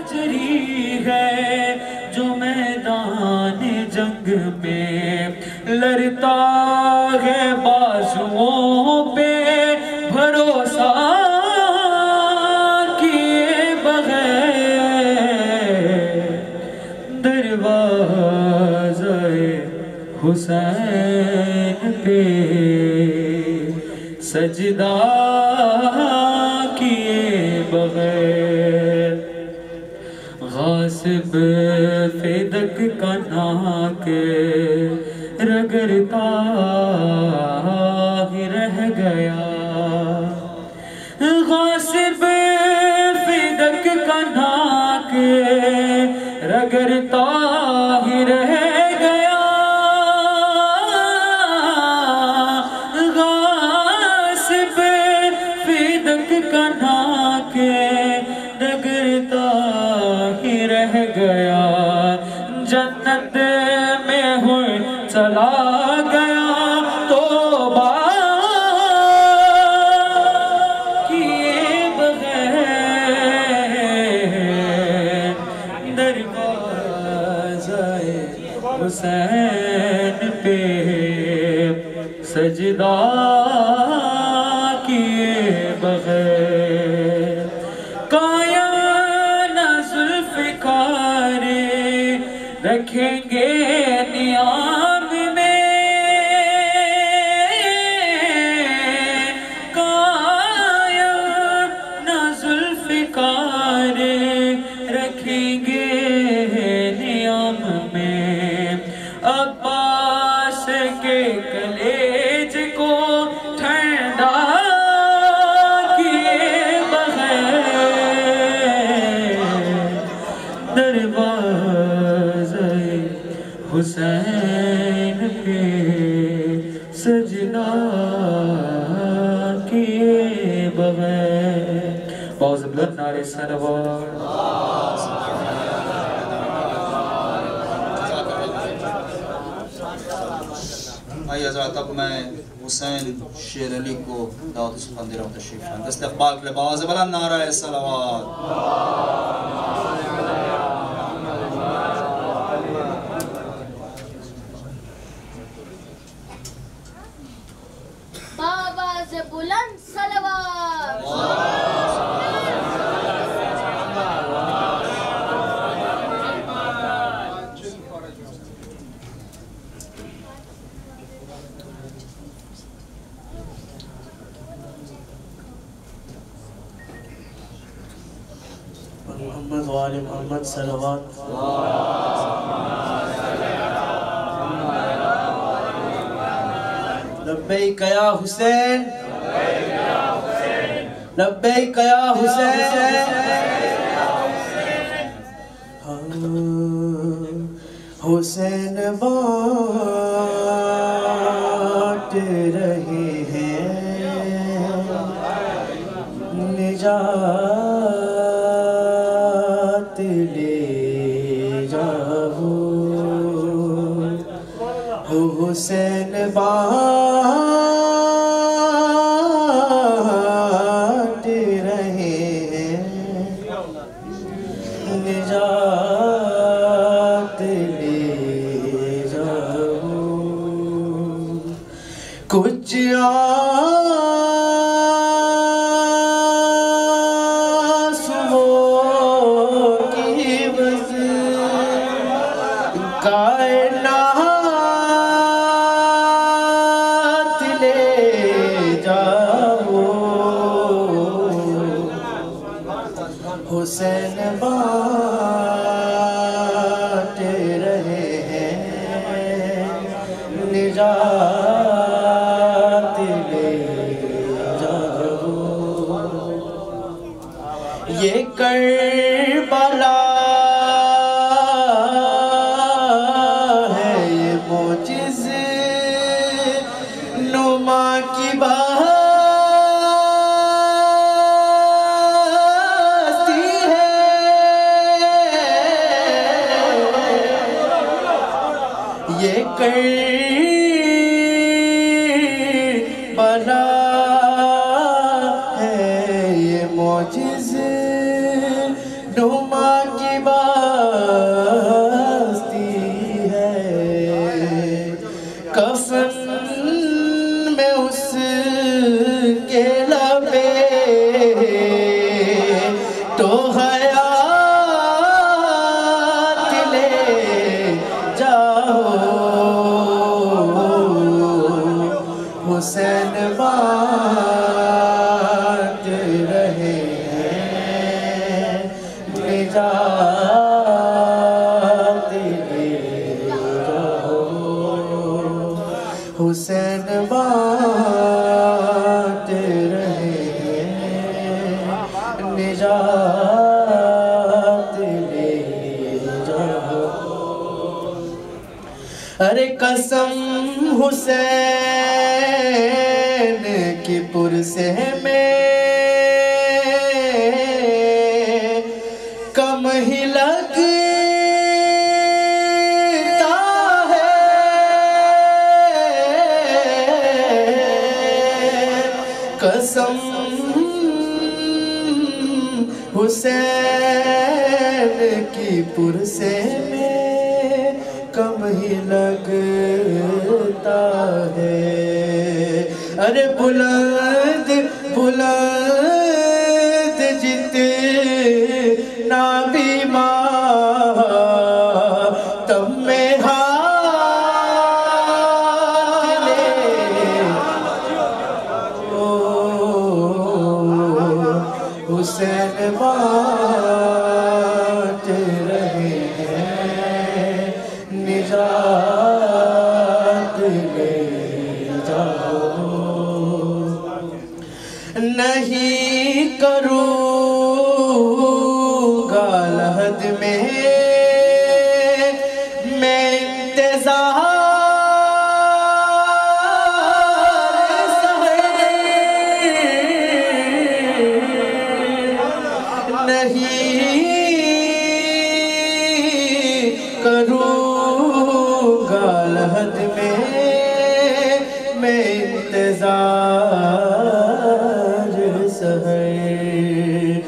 جری ہے جو میدان جنگ میں لڑتا ہے بازوؤں پہ بھروسہ کیے بغیر دروازہ حسین پہ سجدہ کیے بغیر غاصب فدق کا ناک رگڑتا ہی رہ گیا غاصب فدق کا ناک رگڑتا ہی رہ گیا غاصب فدق کا ناک رگڑتا ہی رہ گیا جنت میں ہوں چلا گیا توبہ کیے بغیر دروازہ حسین پہ سجدہ کیے بغیر قائم ذوالفقار رکھیں گے نیام میں قائم ذوالفقار رکھیں گے نیام میں عباس کے کلیج کو ٹھنڈا کیے بغیر دروازہ حسین پہ سجدہ کیے بغیر بہت بلند نعرے سلوات آئیے حضرات اب میں حسین شیر علی کو دعوت سخن دے رہا ہوں تشریف لائیں استقبال کے لئے بہت بلند نعرہ سلوات بآواز بلند صلوات محمد وآل محمد صلوات لبیک یا حسین لبیک یا حسین حسین بانٹ رہے ہیں نجات لے جاؤ حسین بانٹ رہے ہیں نجات لے جاؤ کچھ آنسوؤں کی عوض کائنات لے جاؤ حسین بانٹ رہے ہیں نجات لے جاؤ یہ کربلا ہے یہ معجز نما کی بستی ہے یہ کربلا ہے یہ معجز نما کی باستی ہے کفن میں اس کے لبے تو حیات لے جاؤ حسین بانٹ رہے ہیں نجات لے جاؤ حسین بانٹ رہے ہیں نجات لے جاؤ ارے قسم حسین کی پرسے میں کم ہی لگتا ہے قسم حسین کی پرسے میں کم ہی لگتا ہے ارے بلند بلند جتنا بھی ماتم میں ہاتھ لے حسین بانٹ رہے ہیں نجات لے جاؤ نہیں کروں گا لحد میں انتظار نہیں کروں گا لحد میں انتظار سہر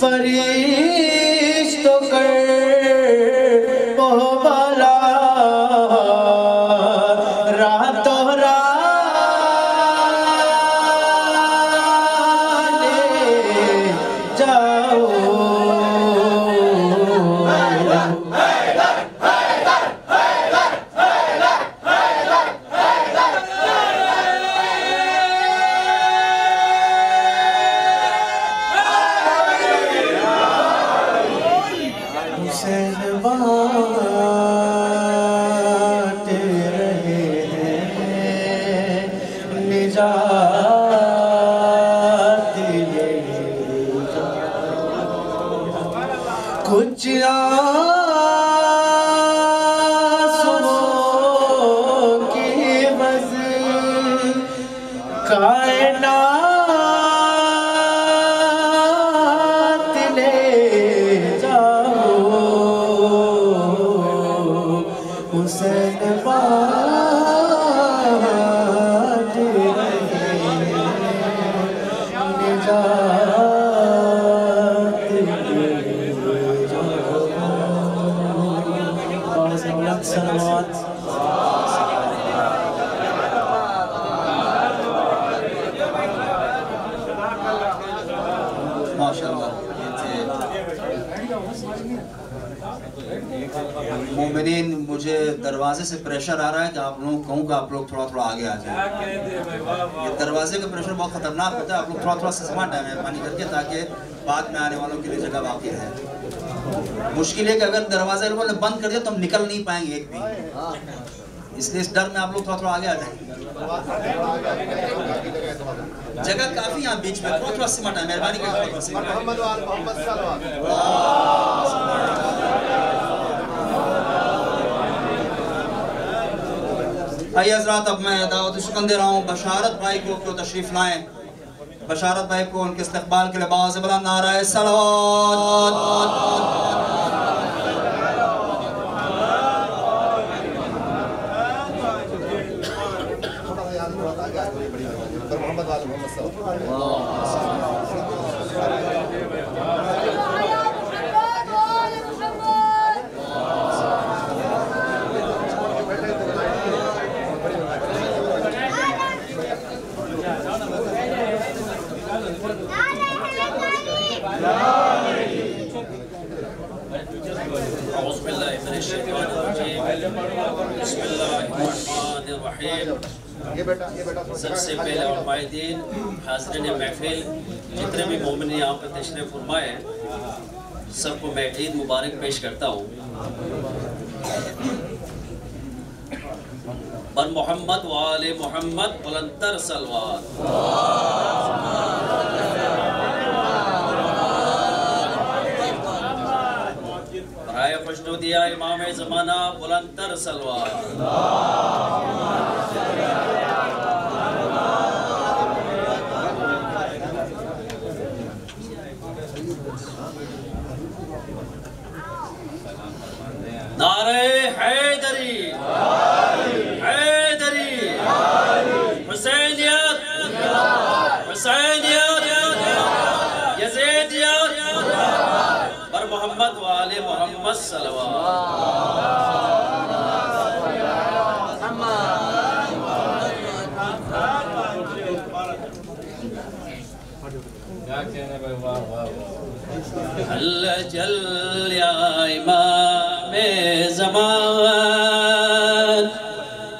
فرشتوں کر وہ بلا راتوں رات لے جاؤ حسین بانٹ رہے ہیں نجات لے جاؤ کچھ آنسوؤں کی وزن کائنات لے حسین بانٹ رہے ہیں نجات لے جاؤ صلوات ماشاءاللہ مومنین مجھے دروازے سے پریشر آ رہا ہے کہ آپ لوگوں کہوں کہ آپ لوگ تھوڑا تھوڑا آگے آ جائیں یہ دروازے کا پریشر بہت خطرناک ہوتا ہے آپ لوگ تھوڑا تھوڑا سسما ٹائم مہربانی کر کے تاکہ بعد میں آنے والوں کے لیے جگہ باقی ہے مشکل ہے کہ اگر دروازہ لوگوں نے بند کر دیا تو ہم نکل نہیں پائیں گے ایک بھی اس لیے اس ڈر میں آپ لوگ تھوڑا تھوڑا آگے آ جائیں جگہ کافی یہاں بیچ میں تھوڑا تھوڑا سمٹ ہے مہربانی کر آئیے حضرات اب میں دعوت سکن دے رہا ہوں بشارت بھائی کو تشریف لائیں بشارت بھائی کو ان کے استقبال کے لیے باز بلند نعرہ صلوات اعوذ باللہ من الشیطان الرجیم بسم اللہ الرحمن الرحیم سب سے پہلے علماء دین حاضرین محفل جتنے بھی مومن یہاں پر تشریف فرمائے سب کو میں عید مبارک پیش کرتا ہوں بر محمد وآل محمد بلندتر صلوات برائے خوشنودیہ امام زمانہ بلندتر صلوات نعرہ حیدری حیدری حسینیت حسینیت یزیدیت بر محمد وآل محمد اللہ جل یا امام زمان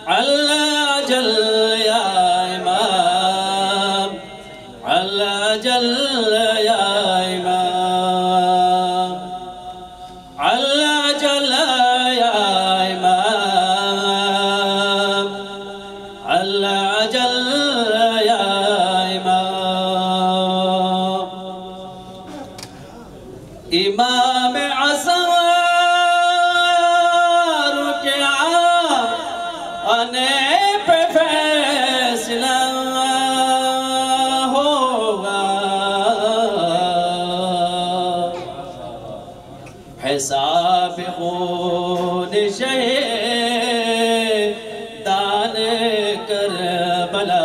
اللہ جل یا امام اللہ جل یا امام اللہ جل یا امام اللہ جل یا امام امام عصر کے آنے پہ فیصلہ ہوگا حساب خون شہیدان کربلا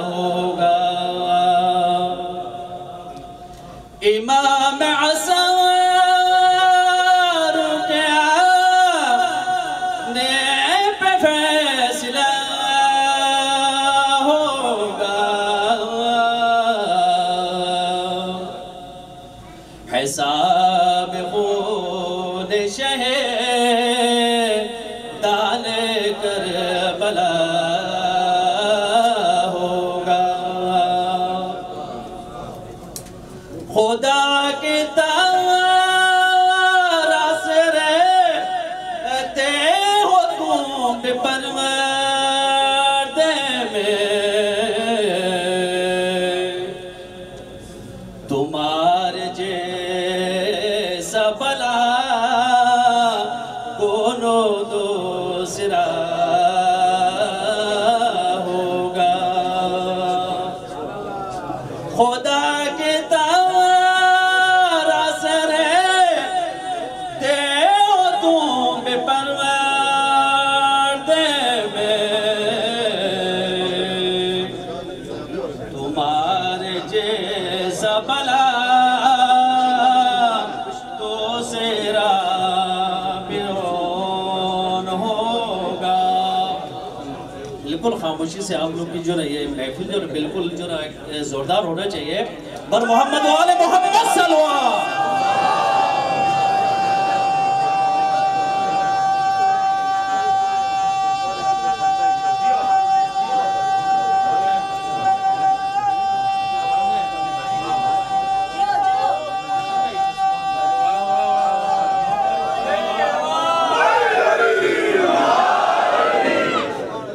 ہوگا امام عصر کے آنے پہ فیصلہ ہوگا حساب خون شہیدان کربلا ہوگا خدا کی تارا سے رہتے ہو تم پروردے میں تمہارے جیسا بلا کونو دوسرا ہوگا خدا کی تارا سے رہتے ہو تم پروردے میں تمہارے جیسا بلا دوسرا بیرون ہوگا بالکل خاموشی سے آپ لوگ کی جو ہے یہ محفل جو بالکل جو ہے زوردار ہونا چاہیے بر محمد وآل محمد صلوات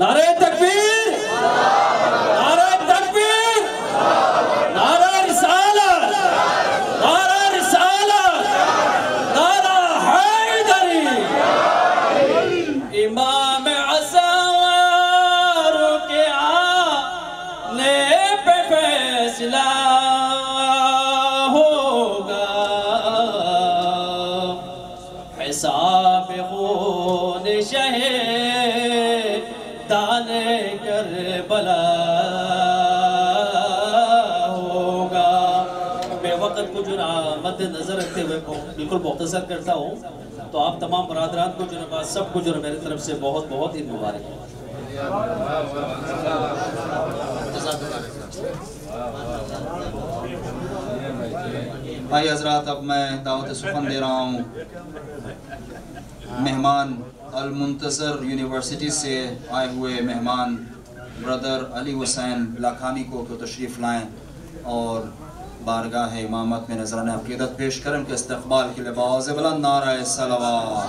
نعرہ تکبیر نعرہ تکبیر نعرہ رسالت نعرہ رسالت نعرہ حیدری امام عصر کے آنے پہ فیصلہ ہوگا حساب خون شہیدان کربلا ہوگا میں وقت کو جو مد نظر رکھتے ہوئے بالکل مختصر کرتا ہوں تو آپ تمام برادران کو جو سب کو جو میری طرف سے بہت بہت عید مبارک ہے بھائی حضرات اب میں دعوت سخن دے رہا ہوں مہمان المنتظر یونیورسٹی سے آئے ہوئے مہمان برادر علی حسین لاکھانی کو تشریف لائیں اور بارگاہ امامت میں نذرانِ عقیدت پیش کریں کہ استقبال کے لیے بآواز بلند نعرہ صلوات۔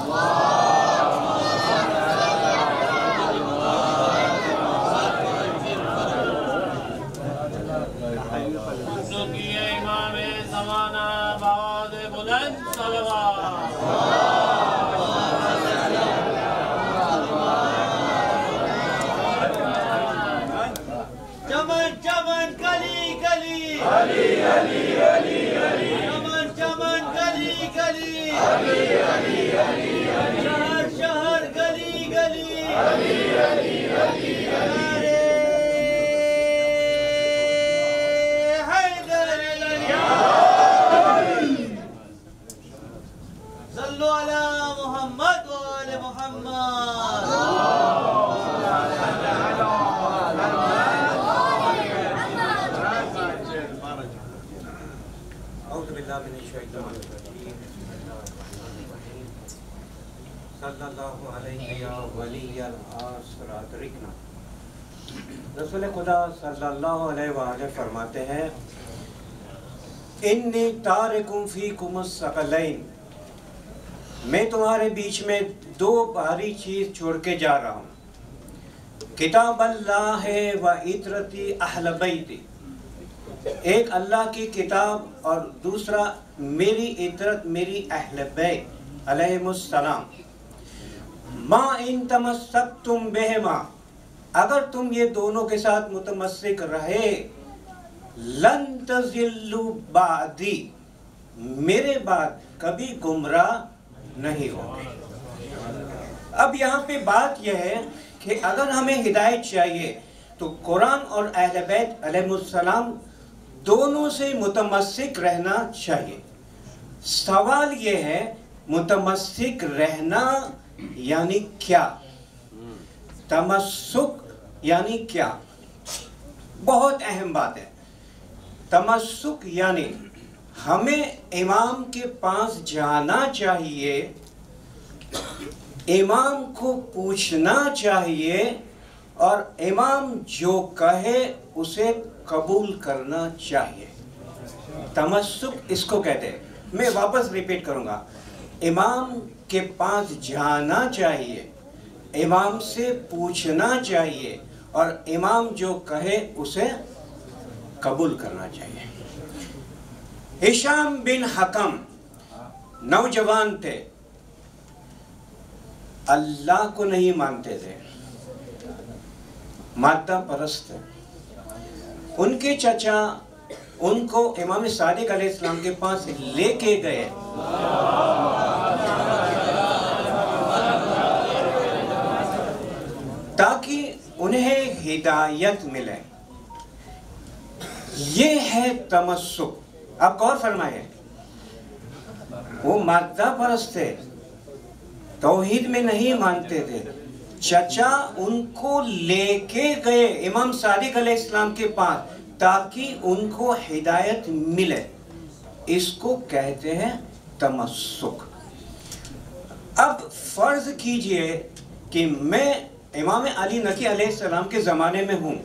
صلی اللہ علیہ یا ولی الآسرات رکنا۔ رسول خدا صلی اللہ علیہ وآلہ فرماتے ہیں انی تارکم فیکم الثقلین، میں تمہارے بیچ میں دو بھاری چیز چھوڑ کے جا رہا ہوں، کتاب اللہ و عطرتی اہل بیتی، ایک اللہ کی کتاب اور دوسرا میری عطرت میری اہل بیت علیہم السلام۔ ما ان تمسکتم بہما، اگر تم یہ دونوں کے ساتھ متمسک رہے، لن تضلوا بعدی، میرے بعد کبھی گمراہ نہیں ہوگے۔ اب یہاں پہ بات یہ ہے کہ اگر ہمیں ہدایت چاہیے تو قرآن اور اہل بیت علیہ السلام دونوں سے متمسک رہنا چاہیے۔ سوال یہ ہے متمسک رہنا یعنی کیا، تمسک یعنی کیا؟ بہت اہم بات ہے۔ تمسک یعنی ہمیں امام کے پاس جانا چاہیے، امام کو پوچھنا چاہیے اور امام جو کہے اسے قبول کرنا چاہیے۔ تمسک اس کو کہتے ہیں۔ میں واپس ریپیٹ کروں گا، امام کے پاس جانا چاہیے، امام سے پوچھنا چاہیے اور امام جو کہے اسے قبول کرنا چاہیے۔ ہشام بن حکم نوجوان تھے، اللہ کو نہیں مانتے تھے، مادہ پرست تھے۔ ان کے چچا ان کو امام صادق علیہ السلام کے پاس لے کے گئے، تاکہ انہیں ہدایت ملے۔ یہ ہے تمسک۔ آپ غور فرمائیں، وہ مادہ پرست تھے، توحید میں نہیں مانتے تھے، چچا ان کو لے کے گئے امام صادق علیہ السلام کے پاس تاکہ ان کو ہدایت ملے۔ اس کو کہتے ہیں تمسک۔ اب فرض کیجئے کہ میں امام علی نقی علیہ السلام کے زمانے میں ہوں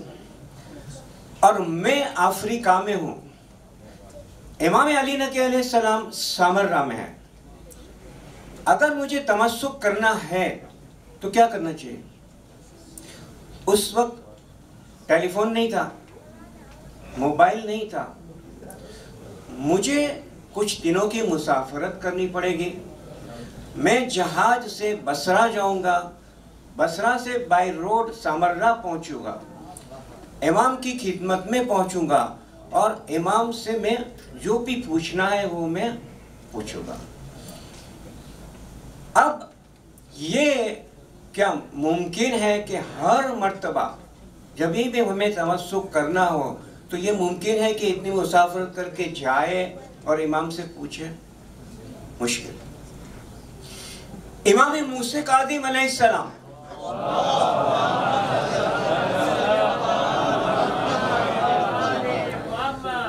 اور میں افریقہ میں ہوں، امام علی نقی علیہ السلام سامرہ میں ہیں۔ اگر مجھے تمسک کرنا ہے تو کیا کرنا چاہیے؟ اس وقت ٹیلی فون نہیں تھا، موبائل نہیں تھا، مجھے کچھ دنوں کی مسافرت کرنی پڑے گی۔ میں جہاز سے بصرہ جاؤں گا، بصرہ سے بائی روڈ سامرہ پہنچوں گا، امام کی خدمت میں پہنچوں گا اور امام سے میں جو بھی پوچھنا ہے وہ میں پوچھوں گا۔ اب یہ کیا ممکن ہے کہ ہر مرتبہ جب بھی ہمیں تمسک کرنا ہو تو یہ ممکن ہے کہ اتنی مسافرت کر کے جائے اور امام سے پوچھے؟ مشکل۔ امام موسیٰ کاظم علیہ السلام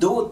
2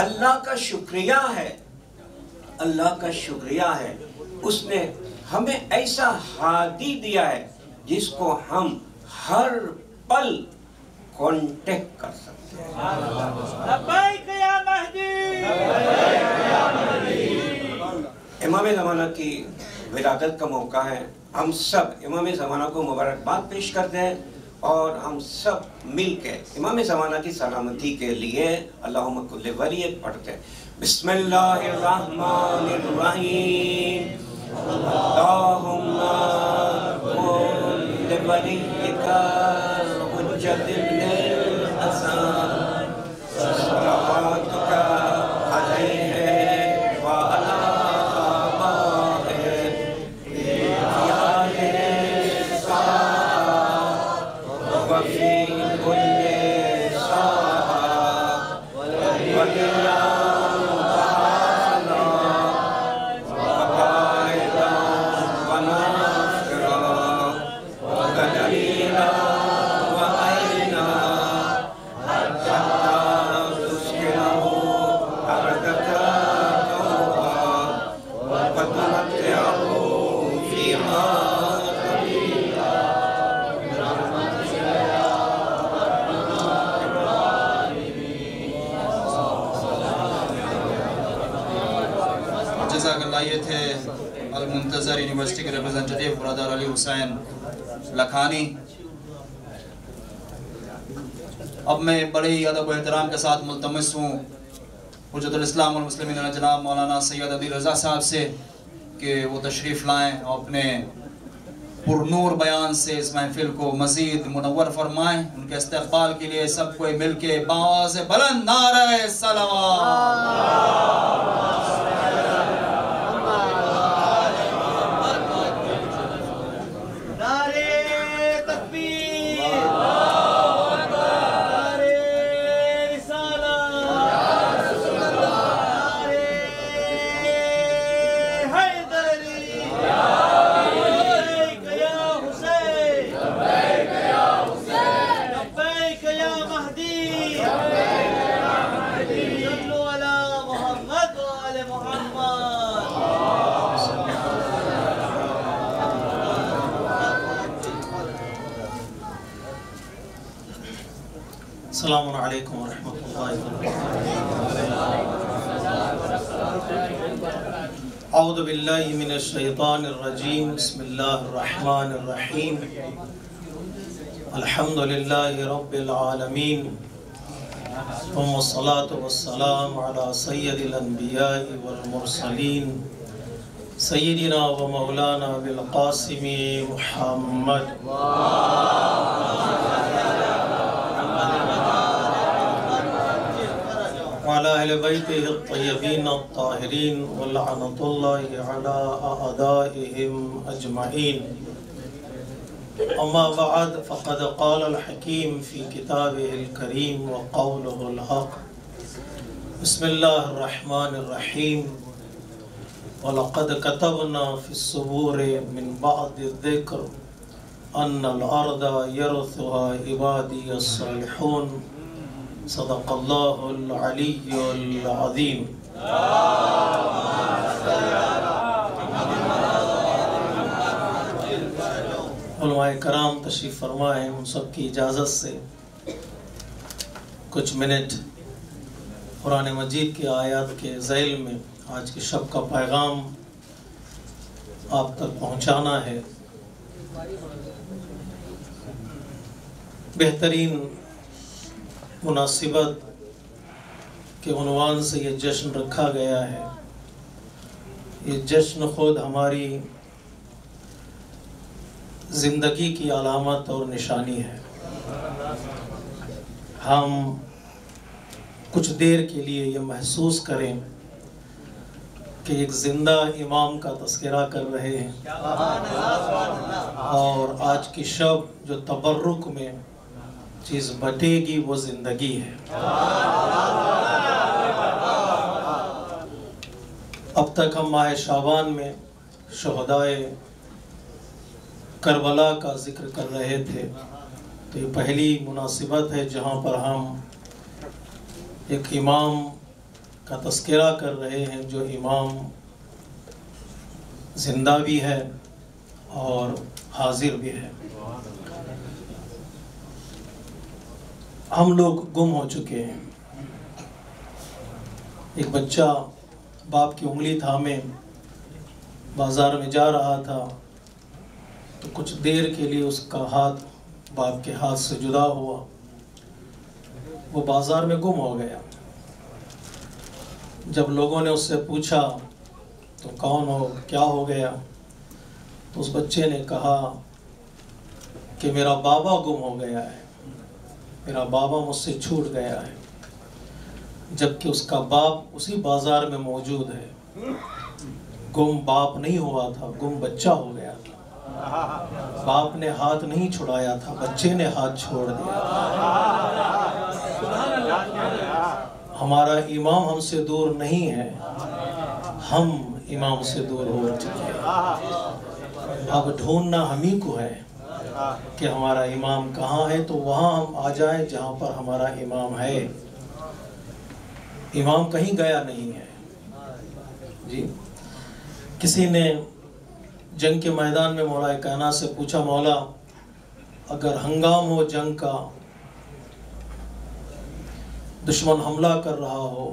اللہ کا شکریہ ہے، اللہ کا شکریہ ہے، اس نے ہمیں ایسا ہادی دیا ہے جس کو ہم ہر پل کانٹیکٹ کر سکتے ہیں۔ لبیک یا مہدی، امام زمانہ کی ولادت کا موقع ہے، ہم سب امام زمانہ کو مبارکباد پیش کرتے ہیں اور ہم سب مل کے امام زمانہ کی سلامتی کے لیے اللہم کل ولیک پڑھتے ہیں۔ بسم اللہ الرحمن الرحیم، اللہم کل ولیک حجت ابن الحسن صلواتک علیہ وعلی آبائہ فی وفي كل ساعة واليوم تعالى وقائدا وناصرا ودليلا وعينا حتى تسكنه أرضك طوعا وتمتعه فيها یہ تھے المنتظر یونیورسٹی کے ریپرزنٹیٹیو برادر علی حسین لکھانی۔ اب میں بڑے ہی ادب و احترام کے ساتھ ملتمس ہوں حجت الاسلام والمسلمین جناب مولانا سید عبد الرضا صاحب سے کہ وہ تشریف لائیں اور اپنے پرنور بیان سے اس محفل کو مزید منور فرمائیں۔ ان کے استقبال کے لیے سب کوئی مل کے باز بلند نعرہ صلوات۔ السلام علیکم ورحمۃ اللہ وبرکاتہ۔ اعوذ باللہ من الشیطان الرجیم، بسم اللہ الرحمن الرحیم، الحمد للہ رب العالمین، ثم الصلاة والسلام علی سید الانبیاء والمرسلین، سیدنا و مولانا بالقاسم محمد وعلى أهل بيته الطيبين الطاهرين ولعنة الله على أعدائهم أجمعين، أما بعد فقد قال الحكيم في كتابه الكريم وقوله الحق، بسم الله الرحمن الرحيم، ولقد كتبنا في الزبور من بعد الذكر أن الأرض يرثها عبادي الصالحون، صدق اللہ العلی العظیم۔ علماء کرام تشریف فرمائیں، ان سب کی اجازت سے کچھ منٹ قرآن مجید کی آیات کے ذیل میں آج کی شب کا پیغام آپ تک پہنچانا ہے۔ بہترین مناسبت کے عنوان سے یہ جشن رکھا گیا ہے۔ یہ جشن خود ہماری زندگی کی علامت اور نشانی ہے۔ ہم کچھ دیر کے لیے یہ محسوس کریں کہ ایک زندہ امام کا تذکرہ کر رہے ہیں، اور آج کی شب جو تبرک میں چیز بٹے گی وہ زندگی ہے۔ اب تک ہم ماہ شعبان میں شہدائے کربلا کا ذکر کر رہے تھے، تو یہ پہلی مناسبت ہے جہاں پر ہم ایک امام کا تذکرہ کر رہے ہیں، جو امام زندہ بھی ہے اور حاضر بھی ہے۔ ہم لوگ گم ہو چکے ہیں۔ ایک بچہ باپ کی انگلی تھامے بازار میں جا رہا تھا تو کچھ دیر کے لیے اس کا ہاتھ باپ کے ہاتھ سے جدا ہوا، وہ بازار میں گم ہو گیا۔ جب لوگوں نے اس سے پوچھا تم کون ہو، کیا ہو گیا، تو اس بچے نے کہا کہ میرا بابا گم ہو گیا ہے، میرا بابا مجھ سے چھوٹ گیا ہے، جبکہ اس کا باپ اسی بازار میں موجود ہے۔ گم باپ نہیں ہوا تھا، گم بچہ ہو گیا تھا۔ باپ نے ہاتھ نہیں چھڑایا تھا، بچے نے ہاتھ چھوڑ دیا تھا۔ ہمارا امام ہم سے دور نہیں ہے، ہم امام سے دور ہو چکے ہیں۔ اب ڈھونڈنا ہمیں کو ہے کہ ہمارا امام کہاں ہے، تو وہاں ہم آ جائیں جہاں پر ہمارا امام ہے۔ امام کہیں گیا نہیں ہے۔ جی کسی نے جنگ کے میدان میں مولا کائنات سے پوچھا، مولا اگر ہنگام ہو جنگ کا، دشمن حملہ کر رہا ہو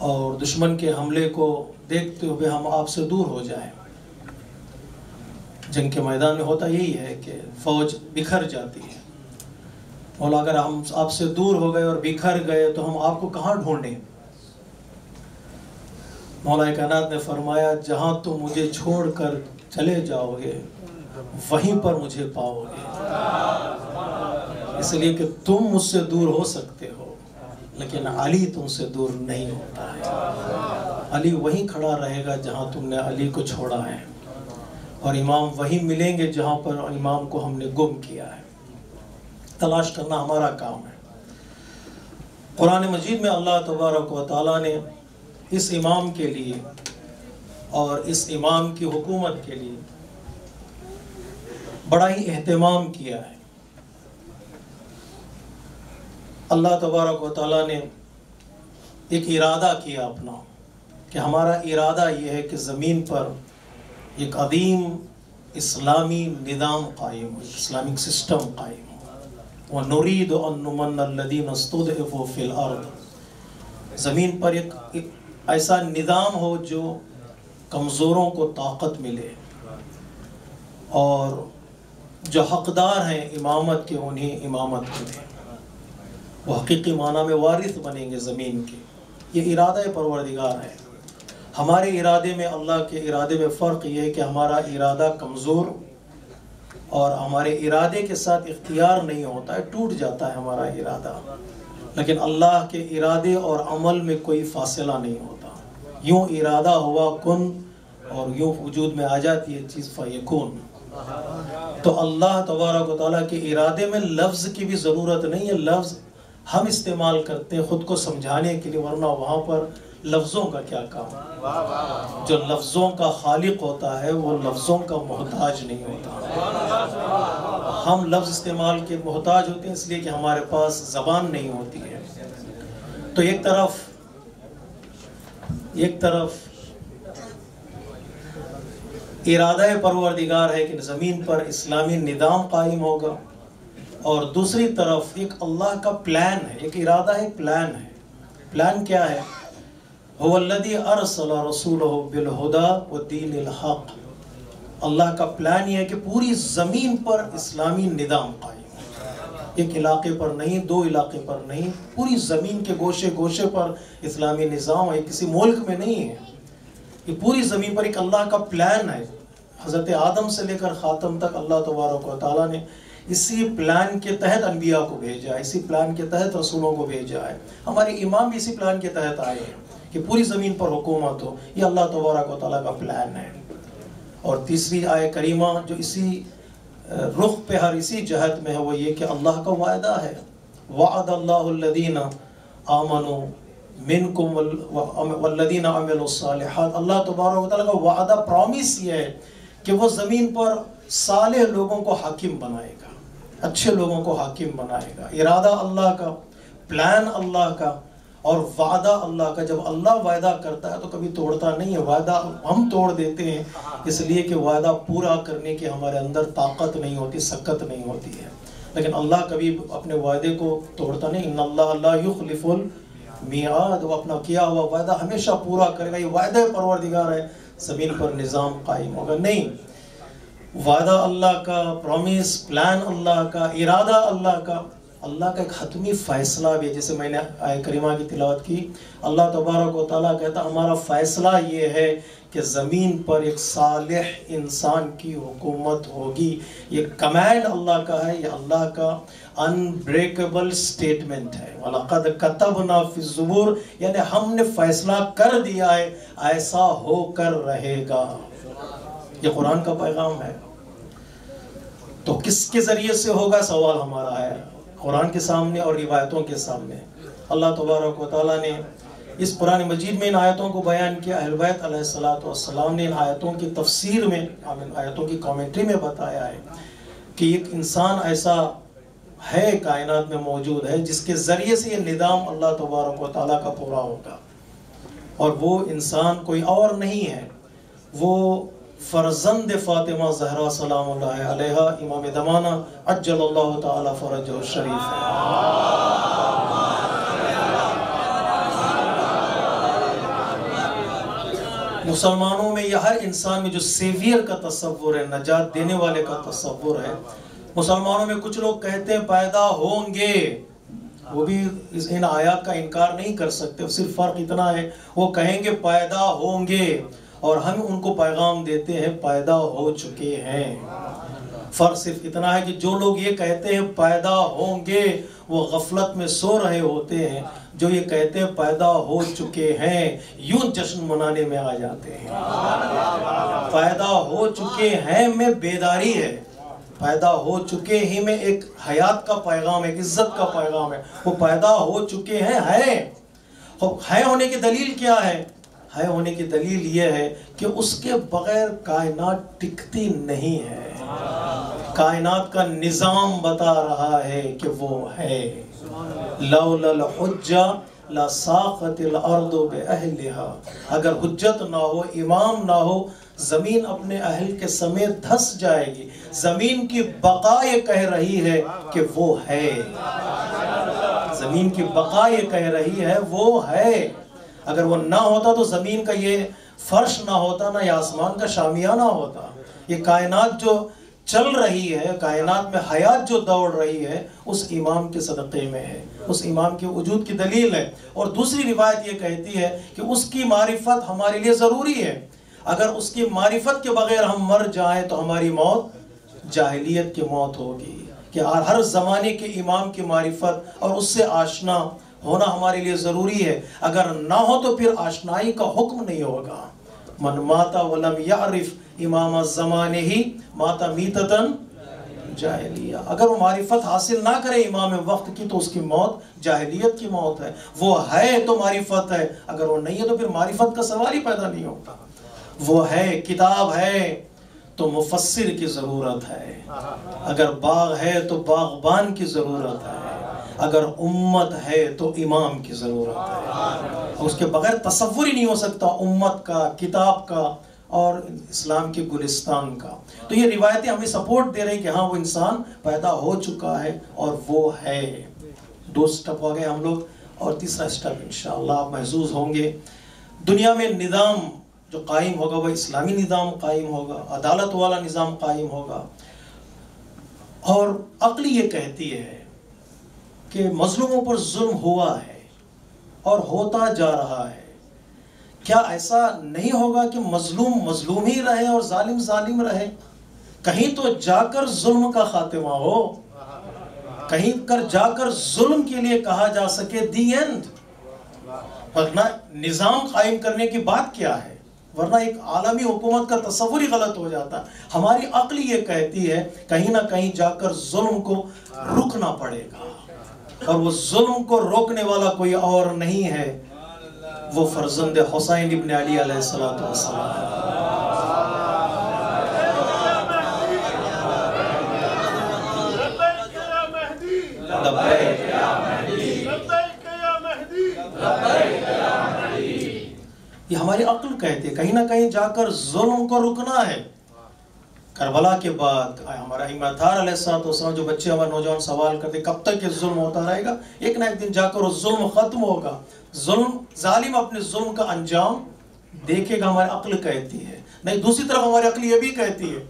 اور دشمن کے حملے کو دیکھتے ہوئے ہم آپ سے دور ہو جائیں۔ جنگ کے میدان میں ہوتا یہی ہے کہ فوج بکھر جاتی ہے۔ مولا اگر ہم آپ سے دور ہو گئے اور بکھر گئے تو ہم آپ کو کہاں ڈھونڈیں؟ مولا کائنات نے فرمایا جہاں تم مجھے چھوڑ کر چلے جاؤ گے وہیں پر مجھے پاؤ گے، اس لیے کہ تم مجھ سے دور ہو سکتے ہو لیکن علی تم سے دور نہیں ہوتا ہے۔ علی وہیں کھڑا رہے گا جہاں تم نے علی کو چھوڑا ہے، اور امام وہیں ملیں گے جہاں پر امام کو ہم نے گم کیا ہے۔ تلاش کرنا ہمارا کام ہے۔ قرآن مجید میں اللہ تبارک و تعالیٰ نے اس امام کے لیے اور اس امام کی حکومت کے لیے بڑا ہی اہتمام کیا ہے۔ اللہ تبارک و تعالیٰ نے ایک ارادہ کیا اپنا کہ ہمارا ارادہ یہ ہے کہ زمین پر ایک عظیم اسلامی نظام قائم ہو، اسلامک سسٹم قائم ہو۔ وَنُرِيدُ أَن نُمَنَّ الَّذِينَ اسْتُضْعِفُوا فِي الْأَرْضِ، زمین پر ایک ایسا نظام ہو جو کمزوروں کو طاقت ملے اور جو حقدار ہیں امامت کے انہیں امامت ملے، وہ حقیقی معنی میں وارث بنیں گے زمین کے۔ یہ ارادہ پروردگار ہے۔ ہمارے ارادے میں اللہ کے ارادے میں فرق یہ ہے کہ ہمارا ارادہ کمزور اور ہمارے ارادے کے ساتھ اختیار نہیں ہوتا ہے، ٹوٹ جاتا ہے ہمارا ارادہ، لیکن اللہ کے ارادے اور عمل میں کوئی فاصلہ نہیں ہوتا۔ یوں ارادہ ہوا کن اور یوں وجود میں آ جاتی ہے چیز فیکون۔ تو اللہ تبارک و تعالیٰ کے ارادے میں لفظ کی بھی ضرورت نہیں ہے، لفظ ہم استعمال کرتے ہیں خود کو سمجھانے کے لیے، ورنہ وہاں پر لفظوں کا کیا کام ہے؟ جو لفظوں کا خالق ہوتا ہے وہ لفظوں کا محتاج نہیں ہوتا۔ ہم لفظ استعمال کے محتاج ہوتے ہیں اس لیے کہ ہمارے پاس زبان نہیں ہوتی ہے۔ تو ایک طرف ارادہ پروردگار ہے کہ زمین پر اسلامی نظام قائم ہوگا، اور دوسری طرف ایک اللہ کا پلان ہے، ایک ارادہ ہے، پلان ہے۔ پلان کیا ہے؟ هو الذی ارسل رسولہ بالہدی ودین الحق۔ اللہ کا پلان یہ ہے کہ پوری زمین پر اسلامی نظام قائم ہے، ایک علاقے پر نہیں، دو علاقے پر نہیں، پوری زمین کے گوشے گوشے پر اسلامی نظام ہے، کسی ملک میں نہیں ہے، یہ پوری زمین پر ایک اللہ کا پلان ہے۔ حضرت آدم سے لے کر خاتم تک اللہ تبارک و تعالیٰ نے اسی پلان کے تحت انبیاء کو بھیجا ہے، اسی پلان کے تحت رسولوں کو بھیجا ہے۔ ہمارے امام بھی اسی پلان کے تحت آئے ہیں کہ پوری زمین پر حکومت ہو، یہ اللہ تبارک و تعالیٰ کا پلان ہے۔ اور تیسری آیہ کریمہ جو اسی رخ پہ ہر اسی جہت میں ہے وہ یہ کہ اللہ کا وعدہ ہے، وعد اللہ الذین آمنوا منکم والذین عملوا الصالحات۔ اللہ تبارک و تعالیٰ کا وعدہ، پرومس یہ ہے کہ وہ زمین پر صالح لوگوں کو حاکم بنائے گا، اچھے لوگوں کو حاکم بنائے گا۔ ارادہ اللہ کا، پلان اللہ کا، اور وعدہ اللہ کا، جب اللہ وعدہ کرتا ہے تو کبھی توڑتا نہیں ہے، وعدہ ہم توڑ دیتے ہیں اس لیے کہ وعدہ پورا کرنے کی ہمارے اندر طاقت نہیں ہوتی، سکت نہیں ہوتی ہے، لیکن اللہ کبھی اپنے وعدے کو توڑتا نہیں۔ ان اللہ لا یخلف المیعاد، وہ اپنا کیا ہوا وعدہ ہمیشہ پورا کرے گا، یہ وعدہ پروردگار ہے، زمین پر نظام قائم ہوگا۔ نہیں، وعدہ اللہ کا، پرومس، پلان اللہ کا، ارادہ اللہ کا، اللہ کا ایک حتمی فیصلہ بھی ہے۔ جیسے میں نے آیہ کریمہ کی تلاوت کی، اللہ تبارک و تعالیٰ کہتا ہمارا فیصلہ یہ ہے کہ زمین پر ایک صالح انسان کی حکومت ہوگی۔ یہ کمانڈ اللہ کا ہے، یہ اللہ کا انبریکیبل سٹیٹمنٹ ہے۔ وَلَقَدْ كَتَبْنَا فِي الزُّبُرِ، یعنی ہم نے فیصلہ کر دیا ہے، ایسا ہو کر رہے گا۔ یہ قرآن کا پیغام ہے۔ تو کس کے ذریعے سے ہوگا، سوال ہمارا ہے قرآن کے سامنے اور روایتوں کے سامنے۔ اللہ تبارک و تعالیٰ نے اس قرآن مجید میں ان آیتوں کو بیان کیا۔ اہل بیت علیہ السلام نے ان آیتوں کی تفسیر میں، آیتوں کی کامنٹری میں بتایا ہے کہ ایک انسان ایسا ہے کائنات میں موجود ہے جس کے ذریعے سے یہ نظام اللہ تبارک و تعالیٰ کا پورا ہوگا، اور وہ انسان کوئی اور نہیں ہے، وہ فرزند فاطمہ زہرا سلام اللہ علیہا امام زمانہ عجل اللہ تعالی فرجہ الشریف ہے۔ مسلمانوں میں یا ہر انسان میں جو سیویئر کا تصور ہے، نجات دینے والے کا تصور ہے، مسلمانوں میں کچھ لوگ کہتے ہیں پیدا ہوں گے، وہ بھی ان آیات کا انکار نہیں کر سکتے، صرف فرق اتنا ہے وہ کہیں گے پیدا ہوں گے، اور ہم ان کو پیغام دیتے ہیں پیدا ہو چکے ہیں۔ فرق صرف اتنا ہے کہ جو لوگ یہ کہتے ہیں پیدا ہوں گے وہ غفلت میں سو رہے ہوتے ہیں، جو یہ کہتے ہیں پیدا ہو چکے ہیں یوں جشن منانے میں آ جاتے ہیں۔ پیدا ہو چکے ہیں میں بیداری ہے، پیدا ہو چکے ہی میں ایک حیات کا پیغام ہے، ایک عزت کا پیغام ہے۔ وہ پیدا ہو چکے ہیں ہے ہونے کی دلیل کیا ہے؟ ہے ہونے کی دلیل یہ ہے کہ اس کے بغیر کائنات ٹکتی نہیں ہے۔ کائنات کا نظام بتا رہا ہے کہ وہ ہے۔ لولا الحجہ لساقت الارض بأہلها، اگر حجت نہ ہو، امام نہ ہو، زمین اپنے اہل کے سمیت دھس جائے گی۔ زمین کی بقا یہ کہہ رہی ہے کہ وہ ہے، زمین کی بقا یہ کہہ رہی ہے وہ ہے۔ اگر وہ نہ ہوتا تو زمین کا یہ فرش نہ ہوتا، نہ یہ آسمان کا شامیانہ ہوتا۔ یہ کائنات جو چل رہی ہے، کائنات میں حیات جو دوڑ رہی ہے، اس امام کے صدقے میں ہے، اس امام کے وجود کی دلیل ہے۔ اور دوسری روایت یہ کہتی ہے کہ اس کی معرفت ہمارے لیے ضروری ہے۔ اگر اس کی معرفت کے بغیر ہم مر جائیں تو ہماری موت جاہلیت کی موت ہوگی۔ کہ ہر زمانے کے امام کی معرفت اور اس سے آشنا ہونا ہمارے لیے ضروری ہے۔ اگر نہ ہو تو پھر آشنائی کا حکم نہیں ہوگا۔ من ماتا ولم یعرف امام الزمان ہی ماتا میتتن جاہلیہ، اگر وہ معرفت حاصل نہ کرے امام وقت کی تو اس کی موت جاہلیت کی موت ہے۔ وہ ہے تو معرفت ہے، اگر وہ نہیں ہے تو پھر معرفت کا سوال ہی پیدا نہیں ہوتا۔ وہ ہے، کتاب ہے تو مفسر کی ضرورت ہے، اگر باغ ہے تو باغبان کی ضرورت ہے، اگر امت ہے تو امام کی ضرورت ہے۔ اس کے بغیر تصور ہی نہیں ہو سکتا امت کا، کتاب کا اور اسلام کے گلستان کا۔ تو یہ روایتیں ہمیں سپورٹ دے رہی کہ ہاں وہ انسان پیدا ہو چکا ہے اور وہ ہے۔ 2 سٹیپ ہو گئے ہم لوگ، اور تیسرا سٹیپ انشاءاللہ آپ محظوظ ہوں گے۔ دنیا میں نظام جو قائم ہوگا وہ اسلامی نظام قائم ہوگا، عدالت والا نظام قائم ہوگا۔ اور عقل یہ کہتی ہے کہ مظلوموں پر ظلم ہوا ہے اور ہوتا جا رہا ہے، کیا ایسا نہیں ہوگا کہ مظلوم مظلوم ہی رہے اور ظالم ظالم رہے؟ کہیں تو جا کر ظلم کا خاتمہ ہو، کہیں جا کر ظلم کے لیے کہا جا سکے دی اینڈ، ورنہ نظام قائم کرنے کی بات کیا ہے؟ ورنہ ایک عالمی حکومت کا تصور ہی غلط ہو جاتا۔ ہماری عقل یہ کہتی ہے کہیں نہ کہیں جا کر ظلم کو رکنا پڑے گا، اور وہ ظلم کو روکنے والا کوئی اور نہیں ہے، وہ فرزند حسین ابن علی علیہ السلام۔ یہ ہماری عقل کہتی ہے کہیں نہ کہیں جا کر ظلم کو رکنا ہے. کربلا کے بعد ہمارا امام طاہر علیہ السلام جو بچے ہمارے نوجوان سوال کرتے کب تک یہ ظلم ہوتا رہے گا, ایک نہ ایک دن جا کر وہ ظلم ختم ہوگا. ظالم اپنے ظلم کا انجام دیکھے گا, ہماری عقل کہتی ہے. نہیں, دوسری طرف ہماری عقل یہ بھی کہتی ہے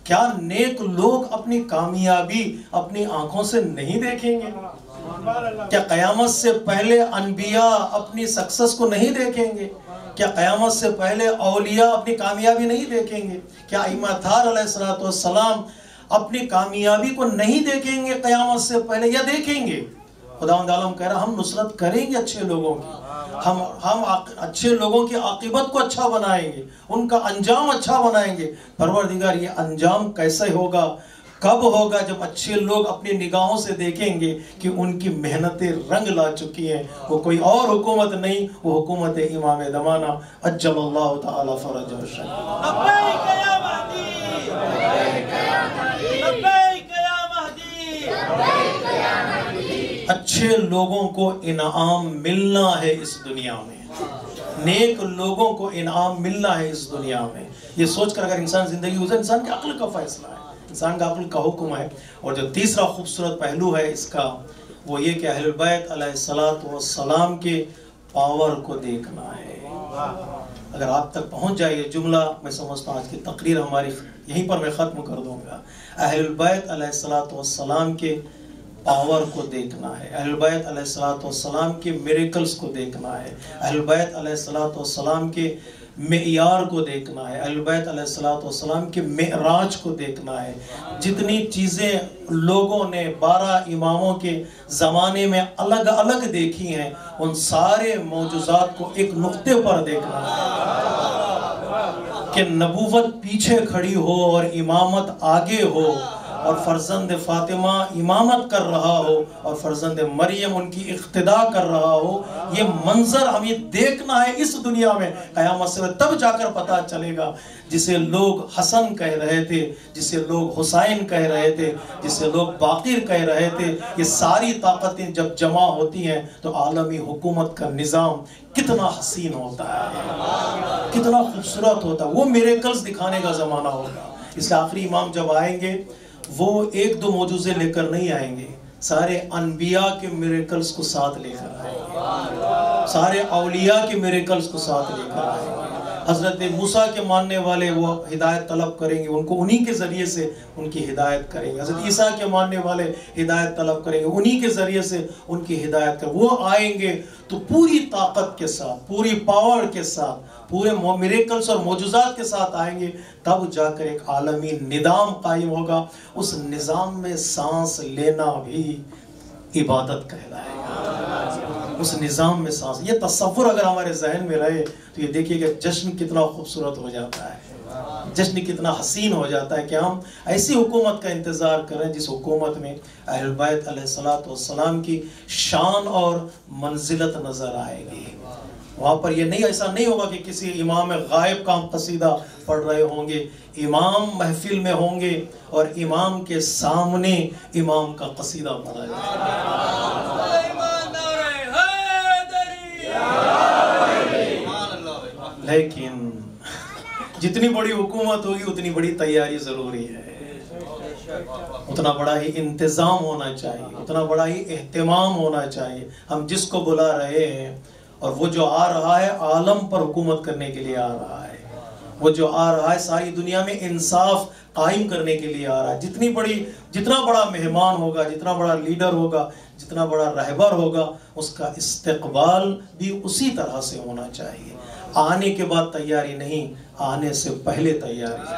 کیا نیک لوگ اپنی کامیابی اپنی آنکھوں سے نہیں دیکھیں گے؟ کیا قیامت سے پہلے انبیاء اپنی سکسس کو نہیں دیکھیں گے؟ کیا قیامت سے پہلے اولیاء اپنی کامیابی نہیں دیکھیں گے؟ کیا امام طاہر علیہ السلام اپنی کامیابی کو نہیں دیکھیں گے قیامت سے پہلے, یا دیکھیں گے؟ خداوند عالم کہہ رہا ہم نصرت کریں گے اچھے لوگوں کی, ہم اچھے لوگوں کی عاقبت کو اچھا بنائیں گے, ان کا انجام اچھا بنائیں گے. پروردگار یہ انجام کیسے ہوگا, کب ہوگا؟ جب اچھے لوگ اپنی نگاہوں سے دیکھیں گے کہ ان کی محنتیں رنگ لا چکی ہیں. وہ کوئی اور حکومت نہیں, وہ حکومت امام زمانہ عجل اللہ تعالی فرجہ الشریف. لبیک یا مہدی, لبیک یا مہدی, لبیک یا مہدی. اچھے لوگوں کو انعام ملنا ہے اس دنیا میں, نیک لوگوں کو انعام ملنا ہے اس دنیا میں. یہ سوچ کر اگر انسان زندگی گزرے, انسان کے عقل کا فیصلہ ہے, انسان کا عقل کا حکم ہے. اور جو تیسرا خوبصورت پہلو ہے اس کا وہ یہ کہ اہل بیت علیہ السلام کے پاور کو دیکھنا ہے. اگر آپ تک پہنچ جائے یہ جملہ, میں سمجھتا ہوں آج کی تقریر ہماری یہیں پر میں ختم کر دوں گا. اہل بیت علیہ السلام کے پاور کو دیکھنا ہے, اہل بیت علیہ السلام کے میریکلز کو دیکھنا ہے, اہل بیت علیہ السلام کے معیار کو دیکھنا ہے, اہل بیت علیہ السلام کے معراج کو دیکھنا ہے. جتنی چیزیں لوگوں نے 12 اماموں کے زمانے میں الگ الگ دیکھی ہیں, ان سارے معجزات کو ایک نقطے پر دیکھنا ہے کہ نبوت پیچھے کھڑی ہو اور امامت آگے ہو, اور فرزند فاطمہ امامت کر رہا ہو اور فرزند مریم ان کی اقتداء کر رہا ہو. یہ منظر ہمیں دیکھنا ہے اس دنیا میں. قیامت سے تب جا کر پتہ چلے گا جسے لوگ حسن کہہ رہے تھے, جسے لوگ حسین کہہ رہے تھے, جسے لوگ باقر کہہ رہے تھے, یہ ساری طاقتیں جب جمع ہوتی ہیں تو عالمی حکومت کا نظام کتنا حسین ہوتا ہے, کتنا خوبصورت ہوتا ہے. وہ میریکلز دکھانے کا زمانہ ہوگا. اس لیے آخری امام جب آئیں گے وہ 1-2 معجزے لے کر نہیں آئیں گے, سارے انبیاء کے میریکلز کو ساتھ لے کر آئیں گے, سارے اولیاء کے میریکلز کو ساتھ لے کر آئیں گے. حضرت موسیٰ کے ماننے والے وہ ہدایت طلب کریں گے, ان کو انہی کے ذریعے سے ان کی ہدایت کریں گے. حضرت عیسیٰ کے ماننے والے ہدایت طلب کریں گے, انہی کے ذریعے سے ان کی ہدایت کریں. وہ آئیں گے تو پوری طاقت کے ساتھ, پوری پاور کے ساتھ, پورے میریکلز اور معجزات کے ساتھ آئیں گے. تب جا کر ایک عالمی نظام قائم ہوگا. اس نظام میں سانس لینا بھی عبادت کہلائے گا. اس نظام میں سانس, یہ تصور اگر ہمارے ذہن میں رہے تو یہ دیکھیے کہ جشن کتنا خوبصورت ہو جاتا ہے, جشن کتنا حسین ہو جاتا ہے کہ ہم ایسی حکومت کا انتظار کریں جس حکومت میں اہل بیت علیہ السلام کی شان اور منزلت نظر آئے گی. وہاں پر یہ نہیں, ایسا نہیں ہوگا کہ کسی امام غائب کا ہم قصیدہ پڑھ رہے ہوں گے. امام محفل میں ہوں گے اور امام کے سامنے امام کا قصیدہ پڑھا جائے گا. لیکن جتنی بڑی حکومت ہوگی اتنی بڑی تیاری ضروری ہے, اتنا بڑا ہی انتظام ہونا چاہیے, اتنا بڑا ہی اہتمام ہونا چاہیے. ہم جس کو بلا رہے ہیں اور وہ جو آ رہا ہے عالم پر حکومت کرنے کے لیے آ رہا ہے, وہ جو آ رہا ہے ساری دنیا میں انصاف قائم کرنے کے لیے آ رہا ہے. جتنا بڑا مہمان ہوگا, جتنا بڑا لیڈر ہوگا, جتنا بڑا رہبر ہوگا, اس کا استقبال بھی اسی طرح سے ہونا چاہیے. آنے کے بعد تیاری نہیں, آنے سے پہلے تیاری.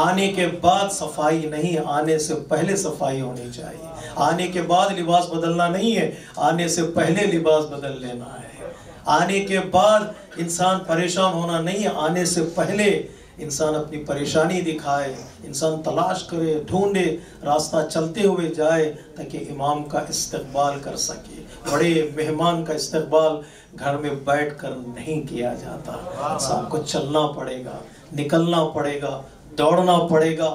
آنے کے بعد صفائی نہیں, آنے سے پہلے صفائی ہونی چاہیے. آنے کے بعد لباس بدلنا نہیں ہے, آنے سے پہلے لباس بدل لینا ہے. آنے کے بعد انسان پریشان ہونا نہیں ہے, آنے سے پہلے انسان اپنی پریشانی دکھائے, انسان تلاش کرے, ڈھونڈے, راستہ چلتے ہوئے جائے تاکہ امام کا استقبال کر سکے. بڑے مہمان کا استقبال گھر میں بیٹھ کر نہیں کیا جاتا, انسان کو چلنا پڑے گا, نکلنا پڑے گا, دوڑنا پڑے گا,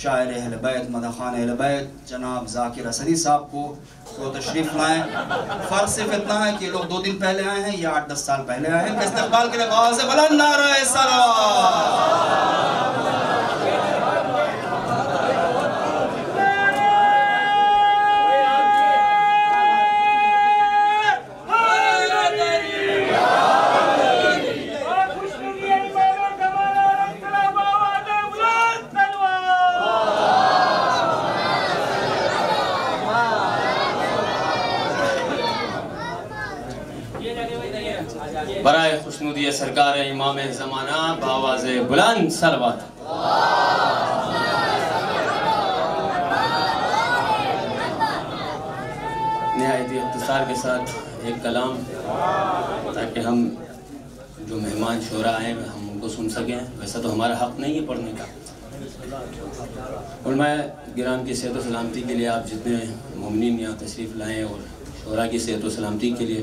شاعر اہل بیت مدح خان اہل بیت جناب ذاکر حسنی صاحب کو وہ تشریف لائیں. فرق صرف اتنا ہے کہ یہ لوگ 2 دن پہلے آئے ہیں یا 8-10 سال پہلے آئے ہیں. استقبال کے لیے آواز بلند نعرہ صلوات. برائے خوشنودی سرکار امام زمانہ بآواز بلند صلوات. نہایت اختصار کے ساتھ ایک کلام تاکہ ہم جو مہمان شعراء آئے ہیں ہم ان کو سن سکیں. ویسا تو ہمارا حق نہیں ہے پڑھنے کا. علماء گرام کی صحت و سلامتی کے لیے آپ جتنے مومنین یہاں تشریف لائیں اور شعراء کی صحت و سلامتی کے لیے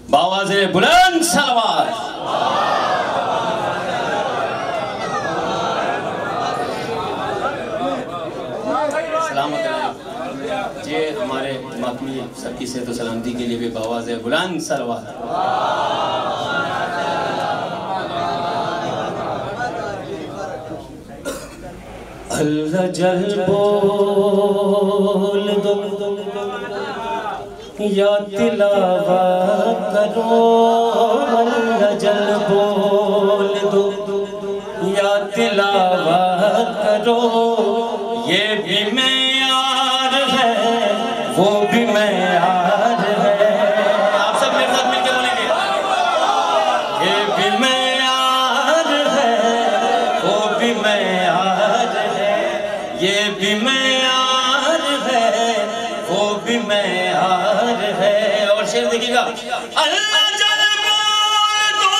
بآواز بلند صلوات. سلامت علیکم. یہ ہمارے ماتمی سب کی صحت و سلامتی کے لیے بھی بآواز بلند صلوات. اللہ جل بول دو یا تلاوت کرو. اللہ جل بول دو یا تلاوت کرو. یہ بھی معیار ہے وہ بھی معیار ہے. آپ سب میرے ساتھ مل کے بولیں گے. یہ بھی معیار ہے وہ بھی معیار ہے. یہ بھی معیار ہے وہ بھی معیار ہے. اور شعر دیکھیے گا. اللہ جل بول دو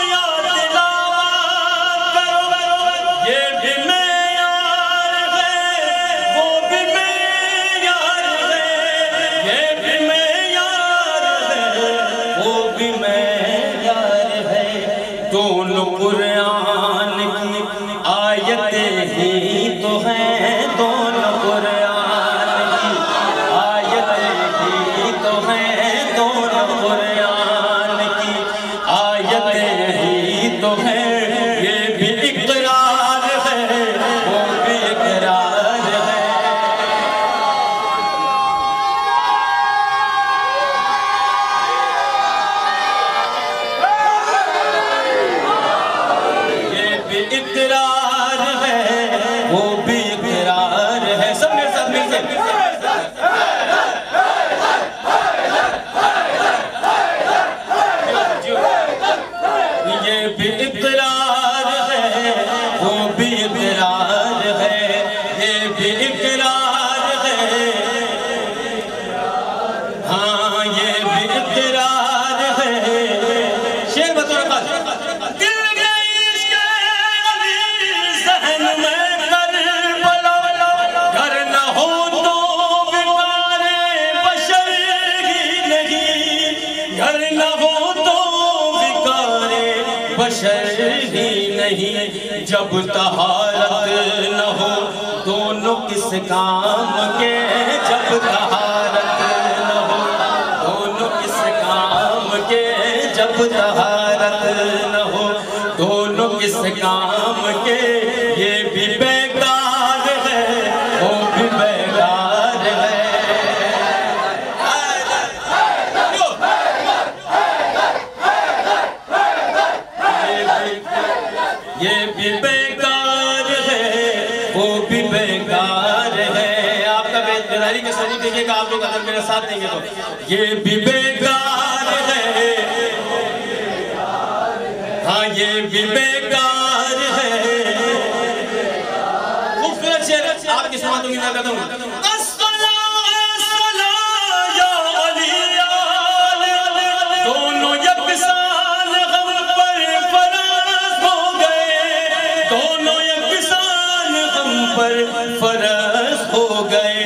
یا تلاوت کرو. یہ بھی معیار ہے وہ بھی معیار ہے. یہ بھی معیار ہے وہ بھی معیار ہے. دونوں قرآن کی آیتیں ہی تو ہیں. دونوں قرآن کی آیتیں ہی تو ہیں. دونوں قرآن کی آیتیں ہی تو ہیں. یہ بھی اقرار ہے وہ بھی اقرار ہے. یہ بھی اقرار ہے وہ بھی اقرار ہے. سب میرے ساتھ مل کے یہ بھی اقرار ہے وہ بھی اقرار ہے. یہ بھی اقرار ہے ہاں یہ بھی اقرار ہے. شعر بطور خاص. دل گئی عشق علی ذہن میں کربلا. گھر نہ ہو تو بیکار بشر ہی نہیں. گھر نہ ہو تو بیکار بشر ہی نہیں. جب طہارت نہ ہو دونوں کس کام کے. جب طہارت نہ ہو دونوں کس کام کے. جب طہارت نہ ہو دونوں کس کام کے. یہ بھی بیکار ہے وہ بھی بیکار ہے. یہ بھی بیکار ہے وہ بھی بیکار ہے. آپ کا بیداری کے ثبوت دیکھیے گا. آپ لوگ اگر میرے ساتھ دیں گے تو یہ بھی بیکار ہے ہاں یہ بھی بیکار ہے. خوبصورت شعر آپ کی سماعتوں کی میں کہتا ہوں. دونوں یکسان غم پر فرض ہو گئے. دونوں یکسان غم پر فرض ہو گئے.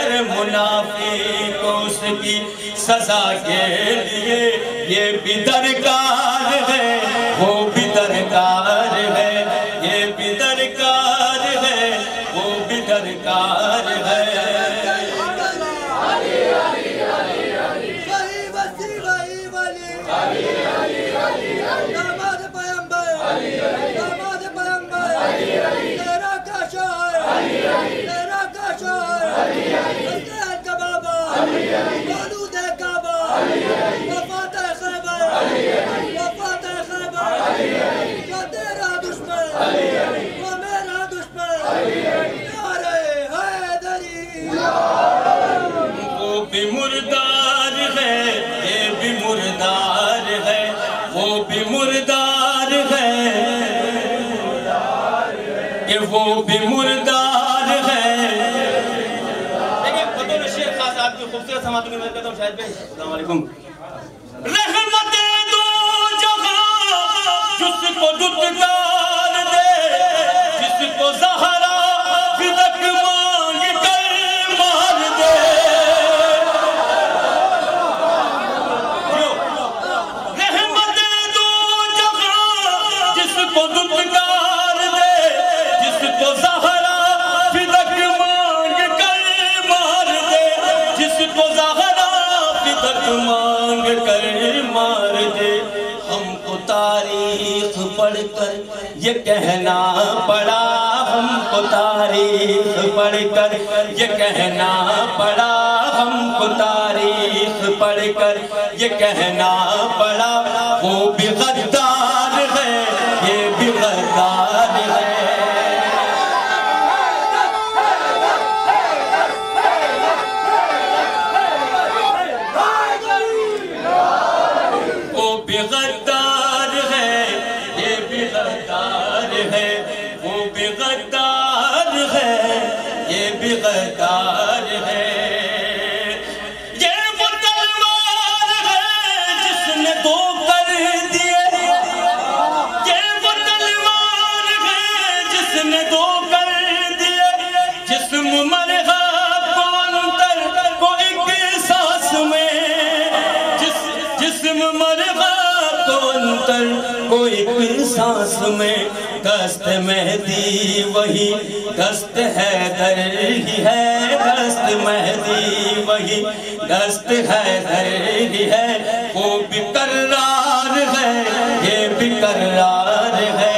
ہر منافی کو اس کی سزا کے لیے یہ بھی درکار ہے، وہ بھی درکار ہے، یہ بھی درکار ہے، وہ بھی درکار ہے۔ وہ بھی مردار ہے، یہ بھی مردار ہے، وہ بھی مردار ہے، کہ وہ بھی مردار ہے۔ دیکھیں بطور شیخ خاص آپ کی خوبصورت سماعتوں کی میں کہتا ہوں شاہد بھائی السلام علیکم۔ رحمت دو جہاں جس کو دودگار دے، جس کو زہرا فدک مانگ کر مار دے۔ رحمت دو جہاں جس کو دودگار دے، جس کو زہرا فدک مانگ کر مار دے، جس کو زہرا فدک مانگ کر مار دے۔ ہم کو تاریخ پڑھ کر یہ کہنا پڑا، ہم کو تاریخ پڑھ کر یہ کہنا پڑا، ہم کو تاریخ پڑھ کر یہ کہنا پڑا، وہ بھی غدار ہے، یہ بھی غدار ہے۔ وہ بھی غدار ہے، یہ بھی غدار ہے، وہ بھی غدار ہے، یہ بھی غدار ہے۔ یہ وہ تلوار ہے جس نے دو کر دیے، یہ وہ تلوار ہے جس نے دو کر دیے، جسم مرغاب کو انتر کو ایک سانس میں، جسم مرغاب کو انتر کو ایک سانس میں۔ دست مہدی وہی دست حیدر ہی ہے، دست مہدی وہی دست حیدر ہی ہے، وہ بھی کرار ہے، یہ بھی کرار ہے،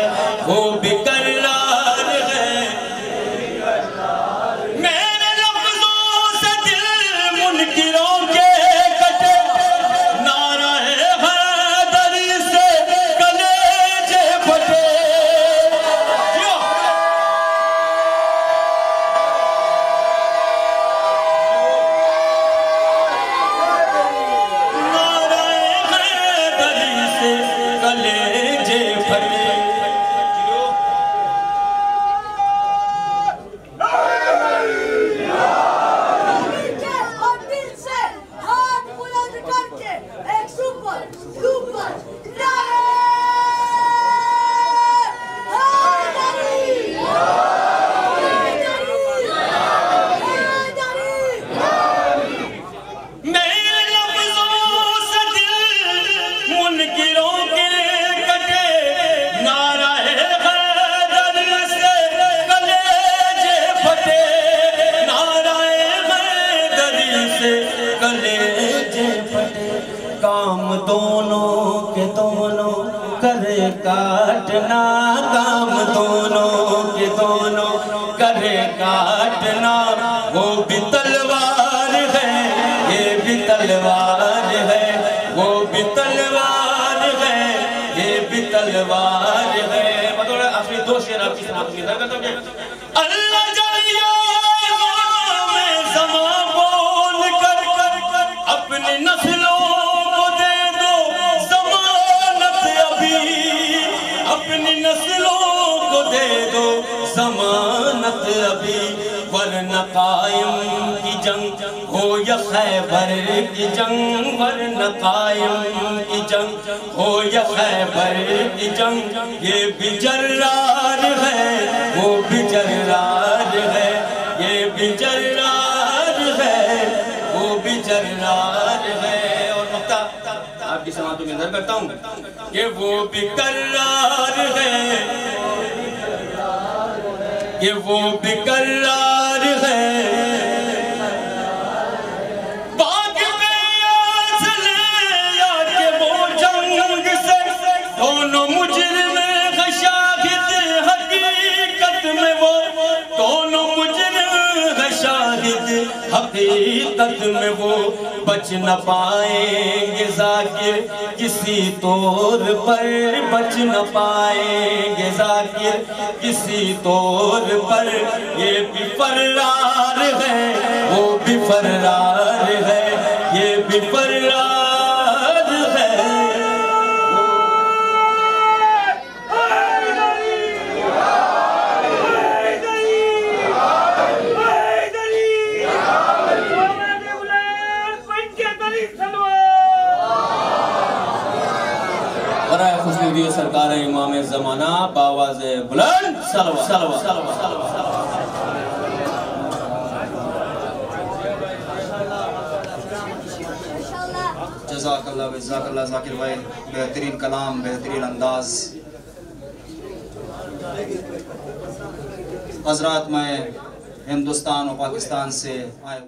وہ بھی کرار ہے۔ میرے لفظوں سے دل منکروں کے کٹے، نعرہ حیدری سے کلیجے پھٹے۔ نعرہ حیدری سے کلیجے پھٹے۔ اور دل سے ہاتھ بلند کر کے ایک سپر سپر نعرہ حیدری، میرے لفظوں سے دل منکروں کے کٹے، نعرہ حیدری سے کلیجے پھٹے، نعرہ حیدری سے کلیجے پھٹے۔ کام دونوں کے دونوں کرے کاٹنا، کام دونوں کے دونوں کرے کاٹنا، وہ بھی تلوار ہے، یہ بھی تلوار ہے، وہ بھی تلوار ہے، یہ بھی تلوار ہے۔ بطور آخری دو شعر آپ کی سماعت کی ذکر کرتے ہیں۔ اللہ جلیا میں زمان بول کر اپنی نسلوں کو دے دو ضمانت ابھی، اپنی نسلوں کو دے دو ضمانت ابھی، ورنہ قائم کی جنگ ہو یا خیبر کی جنگ، ورنہ قائم کی جنگ ہو یا خیبر کی جنگ، یہ بھی جرار ہے، وہ بھی جرار ہے، یہ بھی جرار قرار ہے. اور نقطہ آپ کی سماعتوں میں نظر کرتا ہوں کہ وہ بھی قرار ہے، کہ وہ بھی قرار ہے. باغ میں آزل یا کہ وہ جنگ سے دونوں مجرم شاہد حقیقت میں، وہ دونوں مجرم شاہد حقیقت میں. وہ بچ نہ پائیں گے ذاکر کسی طور پر، بچ نہ پائیں گے ذاکر کسی طور پر. یہ بھی فرار ہے، وہ بھی فرار ہے، یہ بھی فرار ہے. برائے خوشنودی سرکار امام زمانہ باواز بلند صلوات صلوات. جزاک اللہ جزاک اللہ ذاکر بھائی، بہترین کلام، بہترین انداز. حضرات میں ہندوستان و پاکستان سے آئے